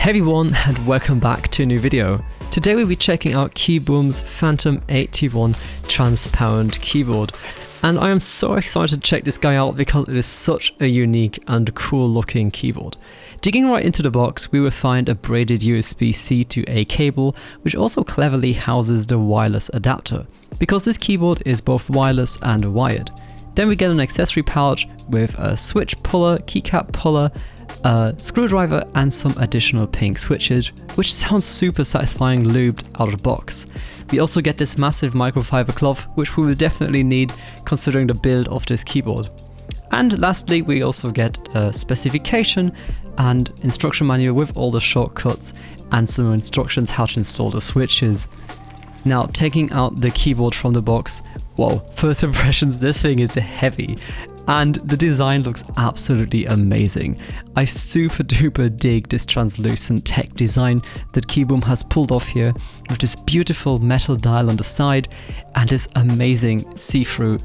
Hey everyone, and welcome back to a new video. Today we'll be checking out Kiiboom's Phantom 81 transparent keyboard. And I am so excited to check this guy out because it is such a unique and cool looking keyboard. Digging right into the box, we will find a braided USB-C to A cable, which also cleverly houses the wireless adapter, because this keyboard is both wireless and wired. Then we get an accessory pouch with a switch puller, keycap puller, a screwdriver and some additional pink switches, which sounds super satisfying lubed out of the box. We also get this massive microfiber cloth, which we will definitely need considering the build of this keyboard. And lastly, we also get a specification and instruction manual with all the shortcuts and some instructions how to install the switches. Now, taking out the keyboard from the box, whoa, first impressions, this thing is heavy. And the design looks absolutely amazing. I super duper dig this translucent tech design that Kiiboom has pulled off here, with this beautiful metal dial on the side and this amazing see-through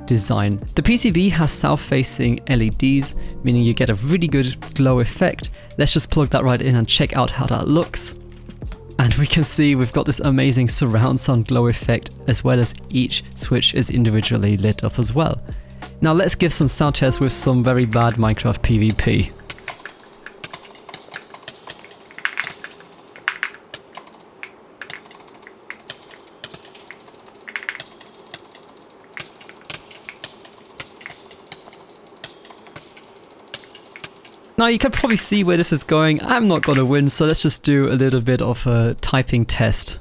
design. The PCB has south-facing LEDs, meaning you get a really good glow effect. Let's just plug that right in and check out how that looks. And we can see we've got this amazing surround sound glow effect, as well as each switch is individually lit up as well. Now let's give some sound tests with some very bad Minecraft PvP. Now you can probably see where this is going. I'm not gonna win, so let's just do a little bit of a typing test.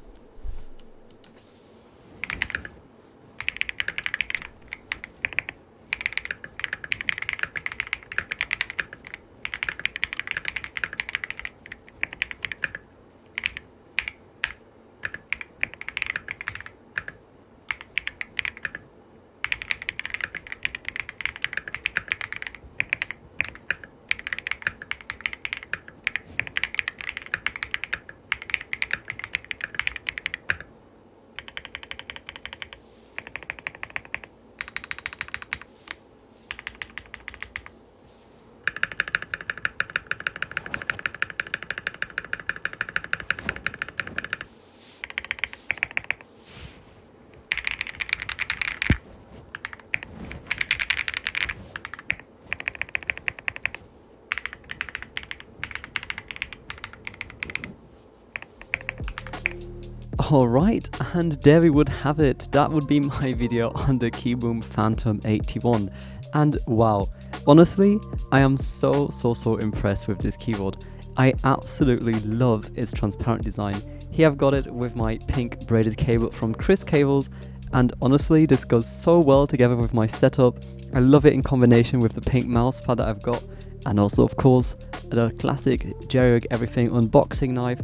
Alright, and there we would have it. That would be my video on the Kiiboom Phantom 81. And wow, honestly, I am so impressed with this keyboard. I absolutely love its transparent design. Here I've got it with my pink braided cable from Chris Cables, and honestly, this goes so well together with my setup. I love it in combination with the pink mouse pad that I've got, and also of course the classic Jerry Everything unboxing knife.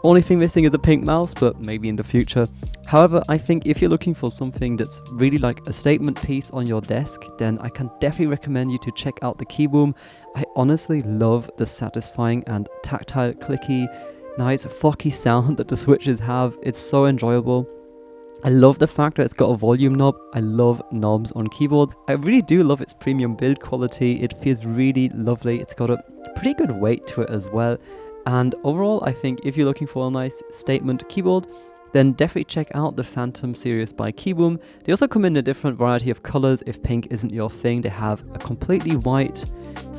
Only thing missing is a pink mouse, but maybe in the future. However, I think if you're looking for something that's really like a statement piece on your desk, then I can definitely recommend you to check out the Kiiboom. I honestly love the satisfying and tactile, clicky, nice, flocky sound that the switches have. It's so enjoyable. I love the fact that it's got a volume knob. I love knobs on keyboards. I really do love its premium build quality. It feels really lovely. It's got a pretty good weight to it as well. And overall, I think if you're looking for a nice statement keyboard, then definitely check out the Phantom series by Kiiboom. They also come in a different variety of colors if pink isn't your thing. They have a completely white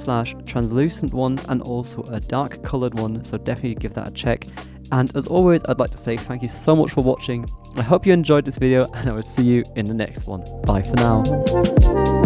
/ translucent one and also a dark colored one, so definitely give that a check. And as always, I'd like to say thank you so much for watching. I hope you enjoyed this video, and I will see you in the next one. Bye for now.